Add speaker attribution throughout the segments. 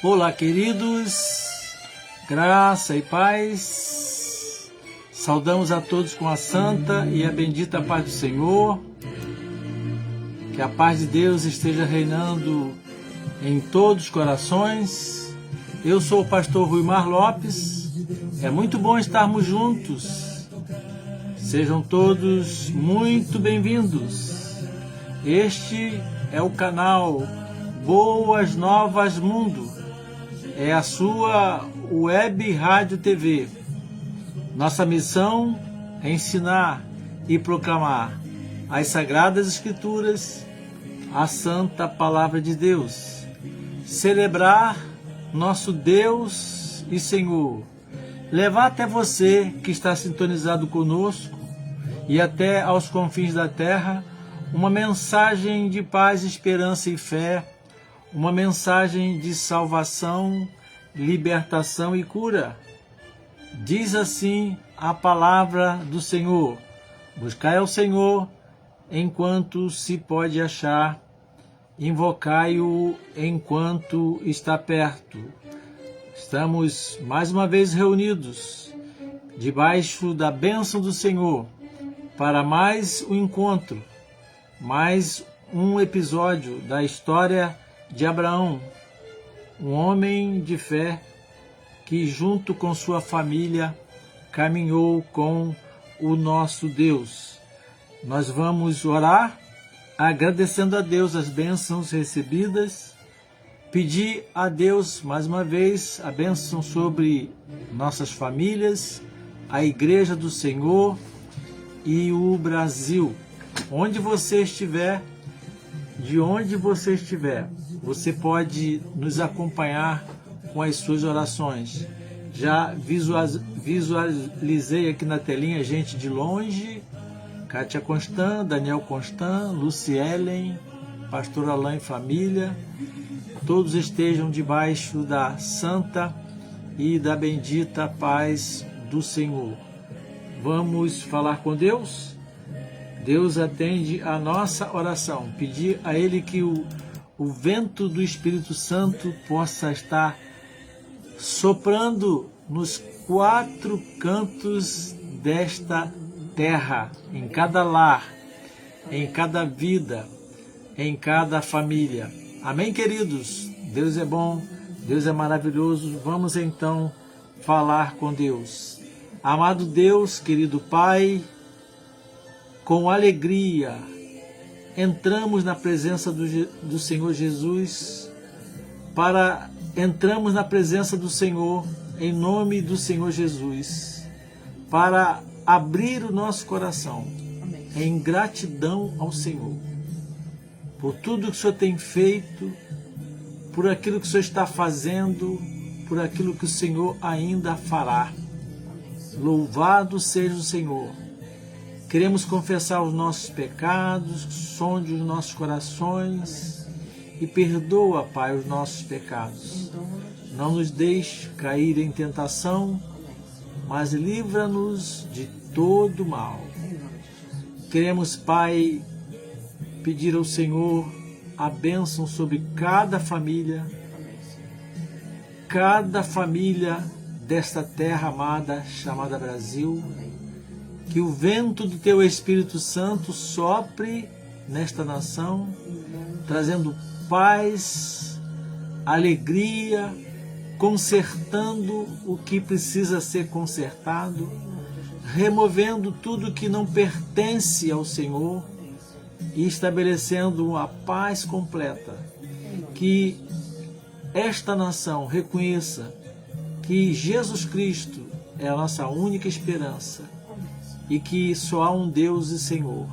Speaker 1: Olá, queridos, graça e paz. Saudamos a todos com a santa e a bendita paz do Senhor. Que a paz de Deus esteja reinando em todos os corações. Eu sou o pastor Ruimar Lopes. É muito bom estarmos juntos. Sejam todos muito bem-vindos. Este é o canal Boas Novas Mundo. É a sua web rádio TV. Nossa missão é ensinar e proclamar as Sagradas Escrituras, a Santa Palavra de Deus. Celebrar nosso Deus e Senhor. Levar até você que está sintonizado conosco e até aos confins da terra uma mensagem de paz, esperança e fé, uma mensagem de salvação, libertação e cura. Diz assim a palavra do Senhor: buscai ao Senhor enquanto se pode achar, invocai-o enquanto está perto. Estamos mais uma vez reunidos debaixo da bênção do Senhor para mais um encontro, mais um episódio da história de Abraão, um homem de fé que junto com sua família caminhou com o nosso Deus. Nós vamos orar agradecendo a Deus as bênçãos recebidas, pedir a Deus mais uma vez a bênção sobre nossas famílias, a Igreja do Senhor e o Brasil. Onde você estiver, de onde você estiver, você pode nos acompanhar com as suas orações. Já visualizei aqui na telinha gente de longe: Kátia Constant, Daniel Constant, Lucielen, Pastor Alain e família. Todos estejam debaixo da santa e da bendita paz do Senhor. Vamos falar com Deus? Deus atende a nossa oração. Pedir a Ele que o vento do Espírito Santo possa estar soprando nos quatro cantos desta terra, em cada lar, em cada vida, em cada família. Amém, queridos? Deus é bom, Deus é maravilhoso. Vamos então falar com Deus. Amado Deus, querido Pai, com alegria entramos na presença do Senhor Jesus, entramos na presença do Senhor em nome do Senhor Jesus, para abrir o nosso coração em gratidão ao Senhor, por tudo que o Senhor tem feito, por aquilo que o Senhor está fazendo, por aquilo que o Senhor ainda fará. Louvado seja o Senhor. Queremos confessar os nossos pecados, sonde os nossos corações e perdoa, Pai, os nossos pecados. Não nos deixe cair em tentação, mas livra-nos de todo mal. Queremos, Pai, pedir ao Senhor a bênção sobre cada família desta terra amada chamada Brasil. Que o vento do Teu Espírito Santo sopre nesta nação, trazendo paz, alegria, consertando o que precisa ser consertado, removendo tudo que não pertence ao Senhor e estabelecendo a paz completa. Que esta nação reconheça que Jesus Cristo é a nossa única esperança e que só há um Deus e Senhor.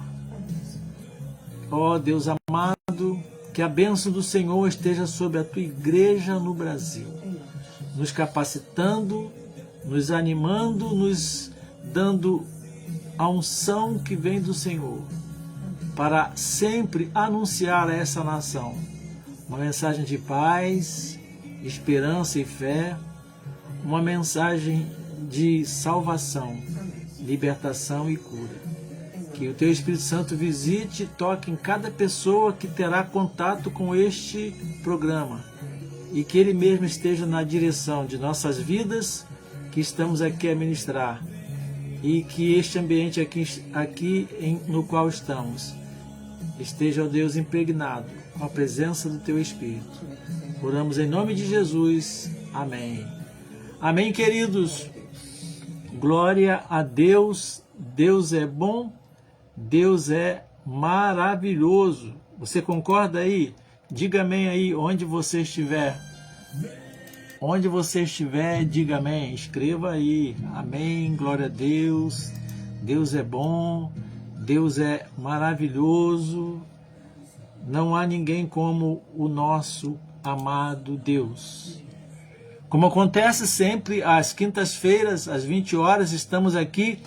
Speaker 1: Ó Deus amado, que a bênção do Senhor esteja sobre a Tua Igreja no Brasil, nos capacitando, nos animando, nos dando a unção que vem do Senhor, para sempre anunciar a essa nação uma mensagem de paz, esperança e fé, uma mensagem de salvação, libertação e cura. Que o Teu Espírito Santo visite e toque em cada pessoa que terá contato com este programa. e que Ele mesmo esteja na direção de nossas vidas que estamos aqui a ministrar, e que este ambiente no qual estamos esteja, ó Deus, impregnado com a presença do Teu Espírito. Oramos em nome de Jesus. Amém. Amém, queridos. Glória a Deus. Deus é bom. Deus é maravilhoso. Você concorda aí? Diga amém aí, onde você estiver. Onde você estiver, diga amém. Escreva aí. Amém. Glória a Deus. Deus é bom. Deus é maravilhoso. Não há ninguém como o nosso amado Deus. Como acontece sempre, às quintas-feiras, às 20 horas, estamos aqui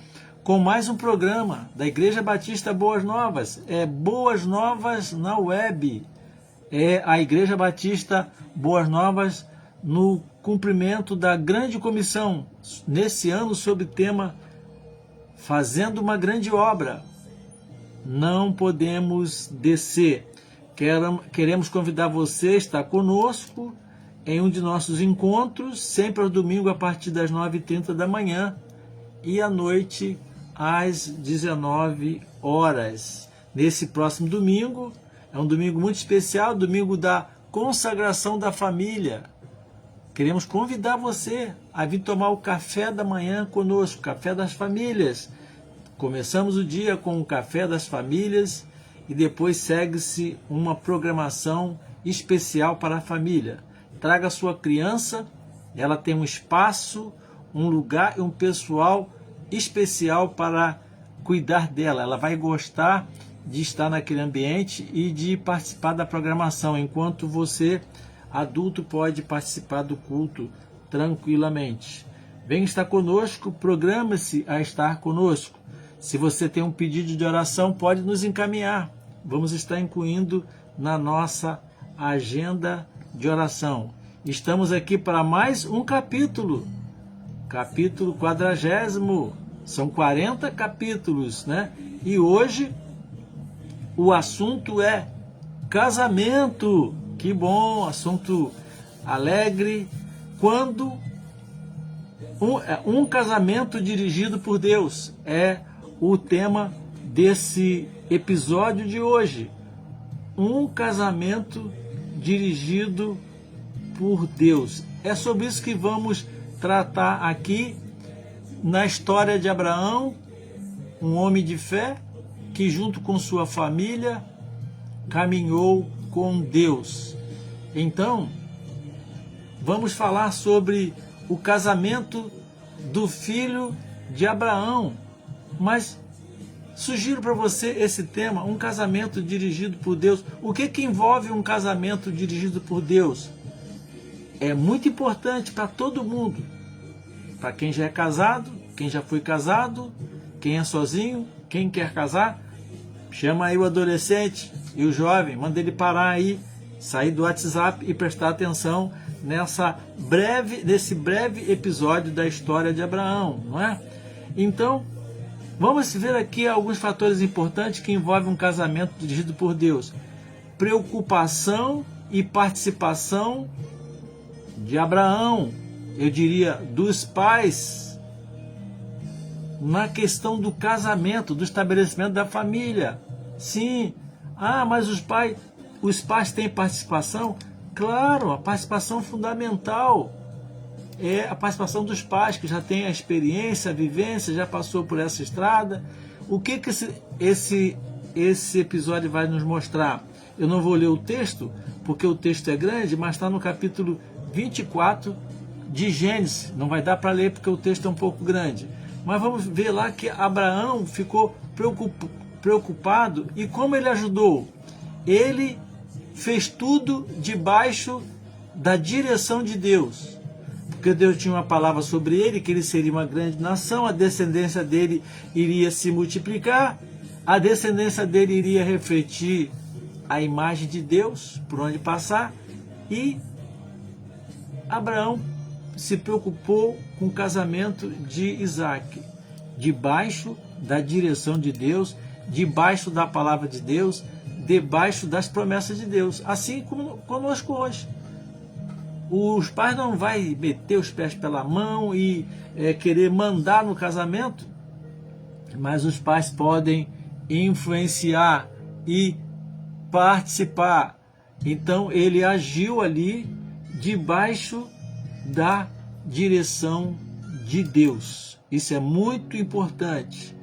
Speaker 1: com mais um programa da Igreja Batista Boas Novas. É Boas Novas na web. É a Igreja Batista Boas Novas no cumprimento da grande comissão, nesse ano, sob o tema Fazendo uma Grande Obra. Não podemos descer. Queremos convidar você a estar conosco em um de nossos encontros, sempre ao domingo a partir das 9h30 da manhã e à noite às 19 horas. Nesse próximo domingo, é um domingo muito especial, domingo da consagração da família. Queremos convidar você a vir tomar o café da manhã conosco, café das famílias. Começamos o dia com o café das famílias e depois segue-se uma programação especial para a família. Traga a sua criança, ela tem um espaço, um lugar e um pessoal especial para cuidar dela. Ela vai gostar de estar naquele ambiente e de participar da programação, enquanto você, adulto, pode participar do culto tranquilamente. Venha estar conosco, programe-se a estar conosco. Se você tem um pedido de oração, pode nos encaminhar. Vamos estar incluindo na nossa agenda de oração. Estamos aqui para mais um capítulo 40º. São 40 capítulos, né? E hoje o assunto é casamento. Que bom, assunto alegre. Quando um casamento dirigido por Deus é o tema desse episódio de hoje. Um casamento dirigido por Deus. É sobre isso que vamos tratar aqui na história de Abraão, um homem de fé que junto com sua família caminhou com Deus. Então, vamos falar sobre o casamento do filho de Abraão. Mas sugiro para você esse tema, um casamento dirigido por Deus. O que envolve um casamento dirigido por Deus? É muito importante para todo mundo. Para quem já é casado, quem já foi casado, quem é sozinho, quem quer casar. Chama aí o adolescente e o jovem, manda ele parar aí, sair do WhatsApp e prestar atenção nesse breve episódio da história de Abraão, não é? Então, vamos ver aqui alguns fatores importantes que envolvem um casamento dirigido por Deus. Preocupação e participação de Abraão, eu diria, dos pais, na questão do casamento, do estabelecimento da família. Sim, mas os pais têm participação? Claro, a participação fundamental é a participação dos pais, que já têm a experiência, a vivência, já passou por essa estrada. O que esse episódio vai nos mostrar? Eu não vou ler o texto, porque o texto é grande, mas está no capítulo 24 de Gênesis. Não vai dar para ler porque o texto é um pouco grande. Mas vamos ver lá que Abraão ficou preocupado. E como ele ajudou? Ele fez tudo debaixo da direção de Deus. Porque Deus tinha uma palavra sobre ele, que ele seria uma grande nação, a descendência dele iria se multiplicar, a descendência dele iria refletir a imagem de Deus por onde passar, e Abraão se preocupou com o casamento de Isaac, debaixo da direção de Deus, debaixo da palavra de Deus, debaixo das promessas de Deus, assim como conosco hoje. Os pais não vão meter os pés pela mão e querer mandar no casamento, mas os pais podem influenciar e participar. Então ele agiu ali debaixo da direção de Deus. Isso é muito importante.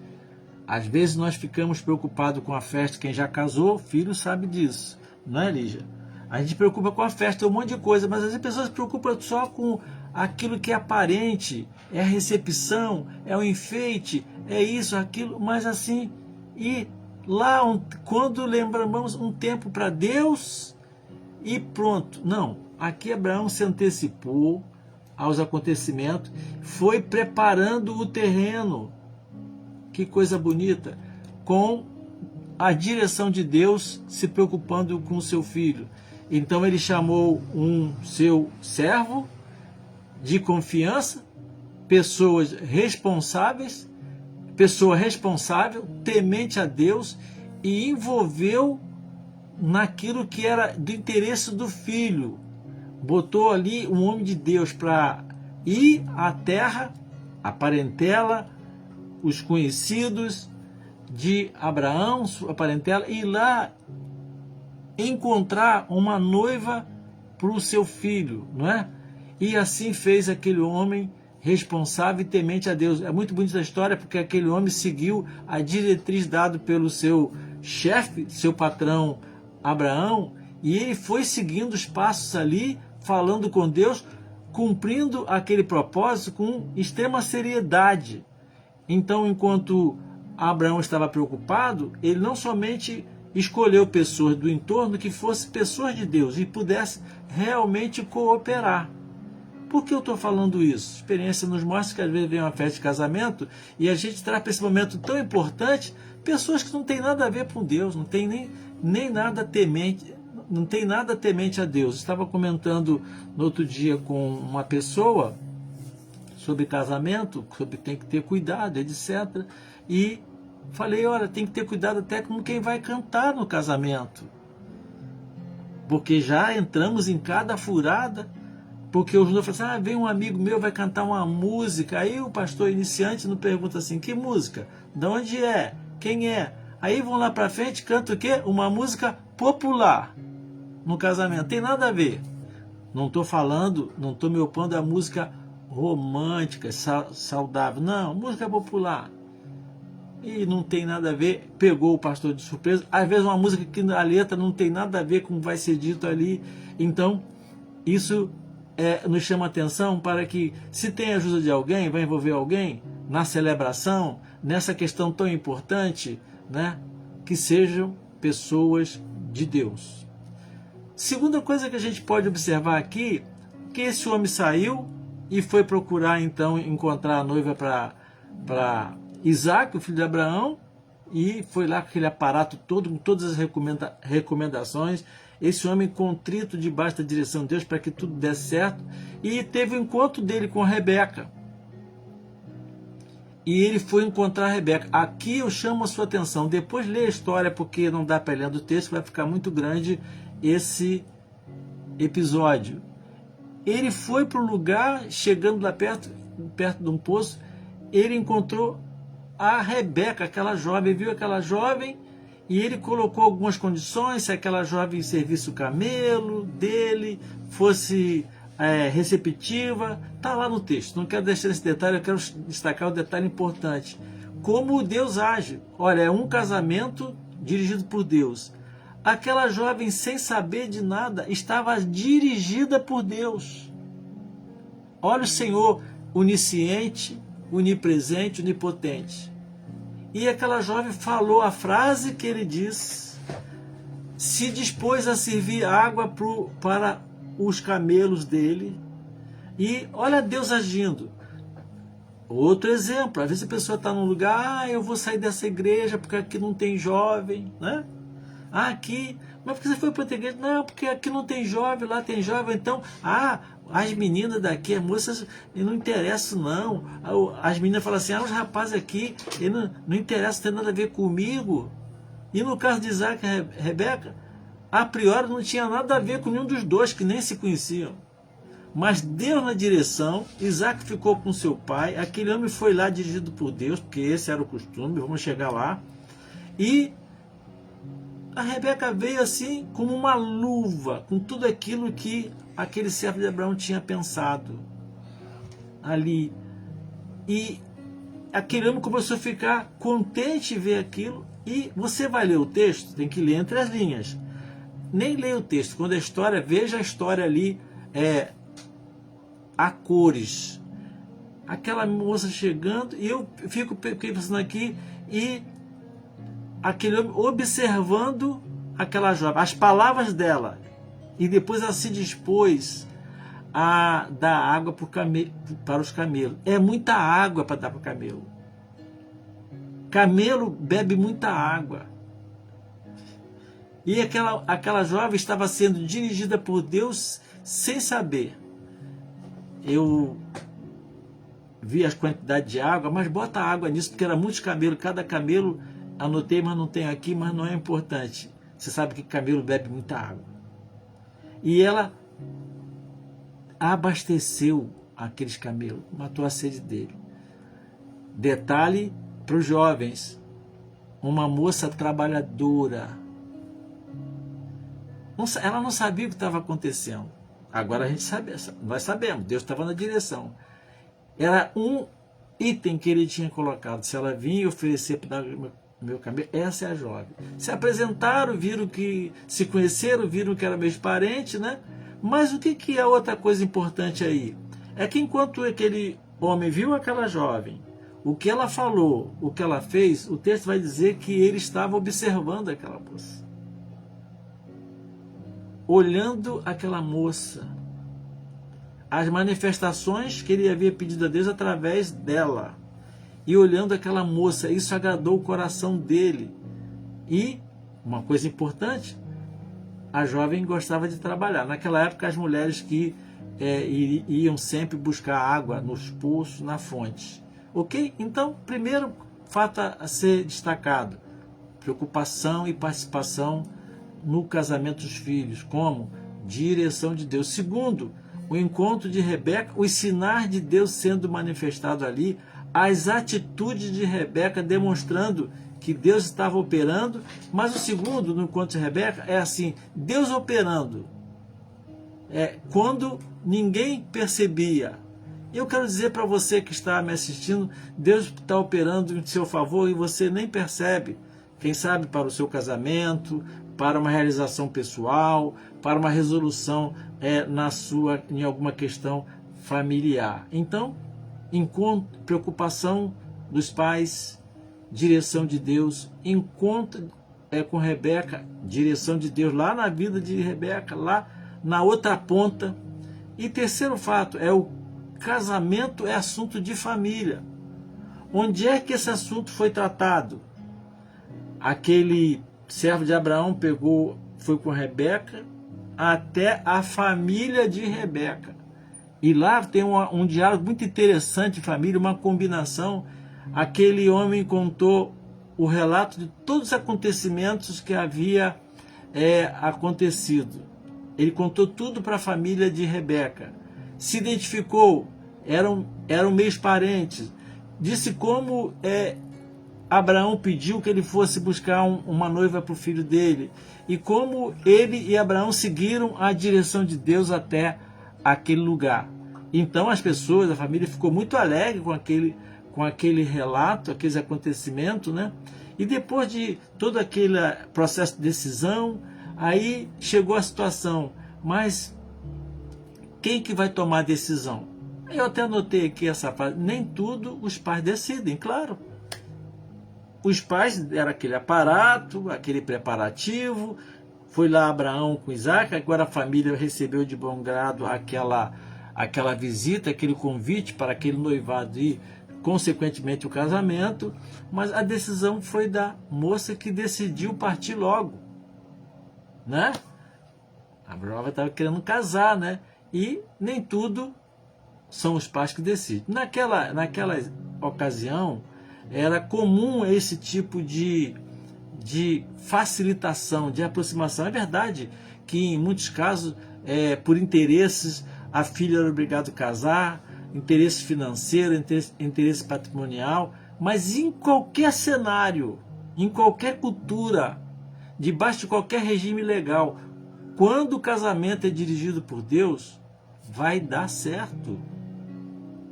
Speaker 1: Às vezes nós ficamos preocupados com a festa. Quem já casou, filho, sabe disso, não é, Lígia? A gente se preocupa com a festa, é um monte de coisa, mas as pessoas se preocupam só com aquilo que é aparente, é a recepção, é o enfeite, é isso, aquilo, mas assim, e lá quando lembramos um tempo para Deus e pronto. Não, aqui Abraão se antecipou aos acontecimentos, foi preparando o terreno, que coisa bonita, com a direção de Deus, se preocupando com o seu filho. Então ele chamou um seu servo de confiança, pessoa responsável, temente a Deus, e envolveu naquilo que era do interesse do filho. Botou ali um homem de Deus para ir à terra, a parentela, os conhecidos de Abraão, sua parentela, e lá encontrar uma noiva para o seu filho, não é? E assim fez aquele homem responsável e temente a Deus. É muito bonita a história, porque aquele homem seguiu a diretriz dada pelo seu chefe, seu patrão Abraão, e ele foi seguindo os passos ali, falando com Deus, cumprindo aquele propósito com extrema seriedade. Então, enquanto Abraão estava preocupado, ele não somente escolheu pessoas do entorno que fossem pessoas de Deus e pudessem realmente cooperar. Por que eu estou falando isso? A experiência nos mostra que às vezes vem uma festa de casamento e a gente traz para esse momento tão importante pessoas que não têm nada a ver com Deus, não tem nem nada temente, não tem nada temente a Deus. Estava comentando no outro dia com uma pessoa sobre casamento, sobre tem que ter cuidado, etc. E falei, olha, tem que ter cuidado até com quem vai cantar no casamento. Porque já entramos em cada furada, porque os noivos falam assim, vem um amigo meu, vai cantar uma música. Aí o pastor iniciante não pergunta assim, que música? De onde é? Quem é? Aí vão lá para frente, canta o quê? Uma música popular no casamento. Tem nada a ver. Não estou falando, não estou me opondo à música romântica, saudável. Não, música popular. E não tem nada a ver, pegou o pastor de surpresa. Às vezes uma música que a letra não tem nada a ver com o que vai ser dito ali. Então, isso nos chama atenção para que, se tem a ajuda de alguém, vai envolver alguém na celebração, nessa questão tão importante, né, que sejam pessoas de Deus. Segunda coisa que a gente pode observar aqui, que esse homem saiu e foi procurar então encontrar a noiva para Isaac, o filho de Abraão, e foi lá com aquele aparato todo, com todas as recomendações. Esse homem contrito debaixo da direção de Deus para que tudo desse certo, e teve o encontro dele com Rebeca. E ele foi encontrar Rebeca. Aqui eu chamo a sua atenção, depois lê a história, porque não dá para ler do texto, vai ficar muito grande esse episódio. Ele foi para o lugar, chegando lá perto de um poço, ele encontrou a Rebeca, aquela jovem, viu aquela jovem, e ele colocou algumas condições, se aquela jovem servisse o camelo dele, fosse receptiva, está lá no texto. Não quero deixar esse detalhe, eu quero destacar o detalhe importante. Como Deus age. Olha, é um casamento dirigido por Deus. Aquela jovem, sem saber de nada, estava dirigida por Deus. Olha o Senhor onisciente, onipresente, onipotente. E aquela jovem falou a frase que ele disse, se dispôs a servir água para os camelos dele. E olha Deus agindo. Outro exemplo, às vezes a pessoa está num lugar, eu vou sair dessa igreja porque aqui não tem jovem, né? Aqui, mas por que você foi para outra igreja? Não, porque aqui não tem jovem, lá tem jovem, então, as meninas daqui, as moças, não interessa não. As meninas falam assim, os rapazes aqui, não interessa, não tem nada a ver comigo. E no caso de Isaac e Rebeca, a priori não tinha nada a ver com nenhum dos dois, que nem se conheciam. mas deu na direção. Isaac ficou com seu pai, aquele homem foi lá dirigido por Deus, porque esse era o costume, vamos chegar lá, e a Rebeca veio assim como uma luva, com tudo aquilo que aquele servo de Abraão tinha pensado ali. E aquele homem começou a ficar contente em ver aquilo. E você vai ler o texto, tem que ler entre as linhas. Nem leia o texto, quando a história, veja a história ali, a cores. Aquela moça chegando, e eu fiquei pensando aqui, e aquele homem observando aquela jovem, as palavras dela, e depois ela se dispôs a dar água para os camelos. É muita água para dar para o camelo. Camelo bebe muita água. E aquela jovem estava sendo dirigida por Deus sem saber. Eu vi as quantidades de água, mas bota água nisso, porque era muitos camelos, cada camelo, anotei, mas não tem aqui, mas não é importante. Você sabe que camelo bebe muita água. E ela abasteceu aqueles camelos, matou a sede dele. Detalhe para os jovens, uma moça trabalhadora. Ela não sabia o que estava acontecendo. Agora a gente sabe, nós sabemos, Deus estava na direção. Era um item que ele tinha colocado. Se ela vinha oferecer para dar meu camelo, essa é a jovem. Se apresentaram, viram que se conheceram, viram que era meus parentes, né? Mas o que é outra coisa importante aí? É que enquanto aquele homem viu aquela jovem, o que ela falou, o que ela fez, o texto vai dizer que ele estava observando aquela moça. Olhando aquela moça. As manifestações que ele havia pedido a Deus através dela. E olhando aquela moça, isso agradou o coração dele. E, uma coisa importante, a jovem gostava de trabalhar. Naquela época, as mulheres que iam sempre buscar água nos poços, na fonte. Ok? Então, primeiro fato a ser destacado, preocupação e participação no casamento dos filhos, como direção de Deus. Segundo, o encontro de Rebeca, os sinais de Deus sendo manifestado ali, as atitudes de Rebeca demonstrando que Deus estava operando. Mas o segundo, no encontro de Rebeca, é assim, Deus operando. Quando ninguém percebia. Eu quero dizer para você que está me assistindo, Deus está operando em seu favor e você nem percebe. Quem sabe para o seu casamento, para uma realização pessoal, para uma resolução em alguma questão familiar. Então, encontro, preocupação dos pais, direção de Deus, encontro com Rebeca, direção de Deus lá na vida de Rebeca, lá na outra ponta. E terceiro fato, o casamento é assunto de família. Onde é que esse assunto foi tratado? Aquele servo de Abraão foi com Rebeca até a família de Rebeca. E lá tem um diálogo muito interessante de família, uma combinação. Aquele homem contou o relato de todos os acontecimentos que havia acontecido. Ele contou tudo para a família de Rebeca. Se identificou, eram meios parentes. Disse como Abraão pediu que ele fosse buscar uma noiva para o filho dele. E como ele e Abraão seguiram a direção de Deus até aquele lugar. Então as pessoas, a família ficou muito alegre com aquele relato, aqueles acontecimentos, né? E depois de todo aquele processo de decisão, aí chegou a situação, mas quem que vai tomar a decisão? Eu até anotei aqui essa frase, nem tudo os pais decidem, claro. Os pais era aquele aparato, aquele preparativo, foi lá Abraão com Isaac, agora a família recebeu de bom grado aquela visita, aquele convite para aquele noivado e, consequentemente, o casamento, mas a decisão foi da moça que decidiu partir logo, né? A jovem estava querendo casar, né? E nem tudo são os pais que decidem. Naquela ocasião, era comum esse tipo de facilitação, de aproximação. É verdade que, em muitos casos, por interesses, a filha era obrigada a casar, interesse financeiro, interesse patrimonial, mas em qualquer cenário, em qualquer cultura, debaixo de qualquer regime legal, quando o casamento é dirigido por Deus, vai dar certo.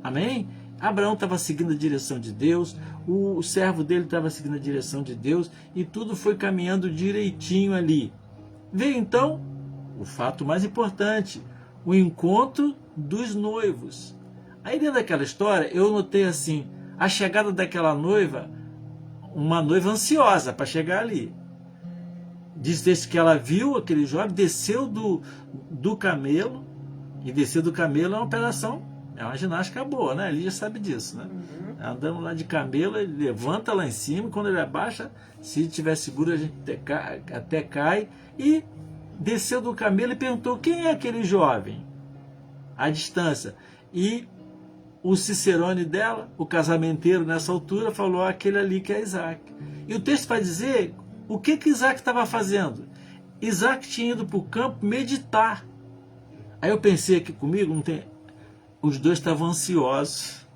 Speaker 1: Amém? Abraão estava seguindo a direção de Deus, o servo dele estava seguindo a direção de Deus, e tudo foi caminhando direitinho ali. Veio então o fato mais importante, o encontro dos noivos. Aí dentro daquela história, eu notei assim, a chegada daquela noiva, uma noiva ansiosa para chegar ali. Diz que ela viu aquele jovem, desceu do camelo, e descer do camelo é uma operação, é uma ginástica boa, né? Ele já sabe disso, né? Andando lá de camelo, ele levanta lá em cima, quando ele abaixa, se estiver seguro, a gente até cai, e desceu do camelo e perguntou, quem é aquele jovem? À distância. E o cicerone dela, o casamenteiro nessa altura, falou, aquele ali que é Isaac. E o texto vai dizer o que Isaac estava fazendo. Isaac tinha ido para o campo meditar. Aí eu pensei aqui comigo, não tem... os dois estavam ansiosos.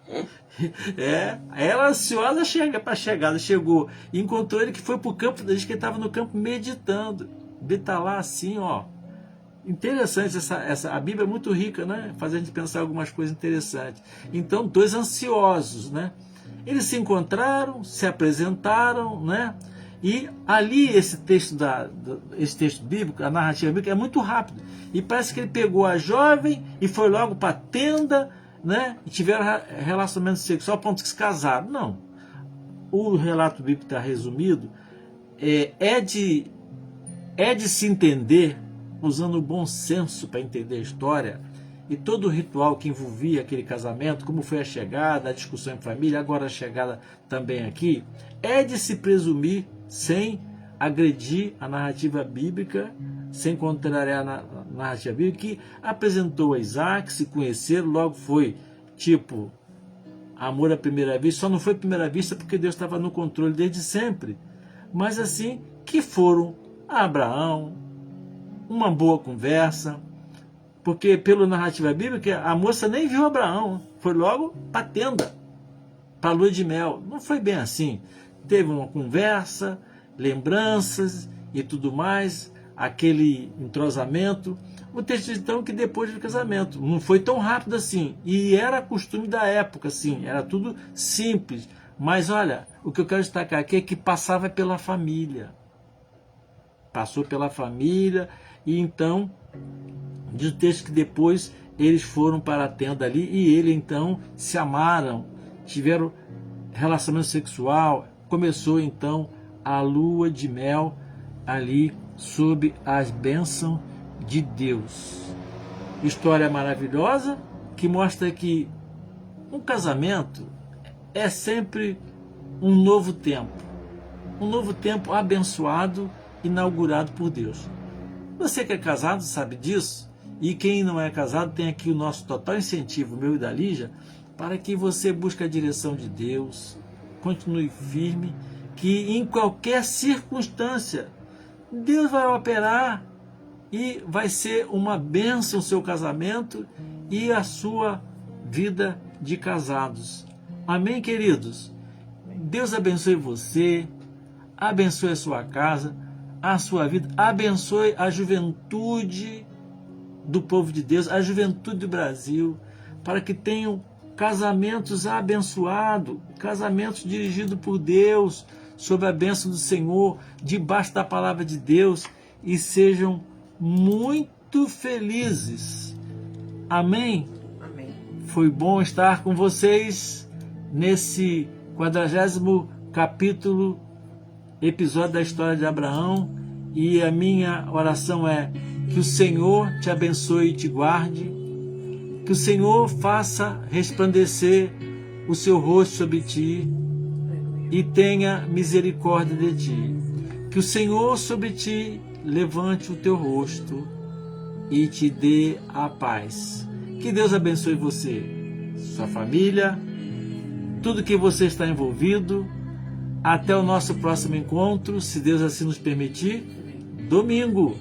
Speaker 1: Ela ansiosa para a chegada, chegou, e encontrou ele que foi para o campo, diz que ele estava no campo meditando. Ele está lá assim, ó. Interessante, a Bíblia é muito rica, né? Faz a gente pensar algumas coisas interessantes. Então, dois ansiosos, né? Eles se encontraram, se apresentaram, né? E ali esse texto bíblico, a narrativa bíblica, é muito rápido. E parece que ele pegou a jovem e foi logo para a tenda, né? E tiveram relacionamento sexual a ponto de se casaram. Não. O relato bíblico está resumido, é de se entender, usando o bom senso para entender a história, e todo o ritual que envolvia aquele casamento, como foi a chegada, a discussão em família, agora a chegada também aqui, é de se presumir, sem agredir a narrativa bíblica, sem contrariar a narrativa bíblica, que apresentou a Isaac, se conheceram, logo foi tipo amor à primeira vista. Só não foi à primeira vista porque Deus estava no controle desde sempre, mas assim que foram a Abraão, uma boa conversa, porque pela narrativa bíblica a moça nem viu Abraão, foi logo para a tenda, para a lua de mel. Não foi bem assim. Teve uma conversa, lembranças e tudo mais, aquele entrosamento. O texto diz então que depois do casamento, não foi tão rápido assim, e era costume da época, assim, era tudo simples, mas olha, o que eu quero destacar aqui é que passava pela família, passou pela família, e então diz o texto que depois eles foram para a tenda ali, e ele então se amaram, tiveram relacionamento sexual, começou então a lua de mel ali sob as bênçãos de Deus. História maravilhosa que mostra que um casamento é sempre um novo tempo abençoado, inaugurado por Deus. Você que é casado sabe disso, e quem não é casado tem aqui o nosso total incentivo, meu e da Lígia, para que você busque a direção de Deus, continue firme, que em qualquer circunstância Deus vai operar e vai ser uma bênção o seu casamento e a sua vida de casados. Amém, queridos? Deus abençoe você, abençoe a sua casa, a sua vida, abençoe a juventude do povo de Deus, a juventude do Brasil, para que tenham casamentos abençoados, casamentos dirigidos por Deus, sob a bênção do Senhor, debaixo da palavra de Deus, e sejam muito felizes. Amém?
Speaker 2: Amém.
Speaker 1: Foi bom estar com vocês nesse 40º capítulo, episódio da história de Abraão, e a minha oração é que o Senhor te abençoe e te guarde, que o Senhor faça resplandecer o seu rosto sobre ti e tenha misericórdia de ti, que o Senhor sobre ti levante o teu rosto e te dê a paz. Que Deus abençoe você, sua família, tudo que você está envolvido. Até o nosso próximo encontro, se Deus assim nos permitir, domingo,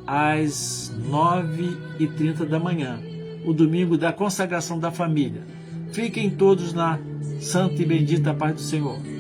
Speaker 1: às 9h30 da manhã. o domingo da consagração da família. Fiquem todos na santa e bendita paz do Senhor.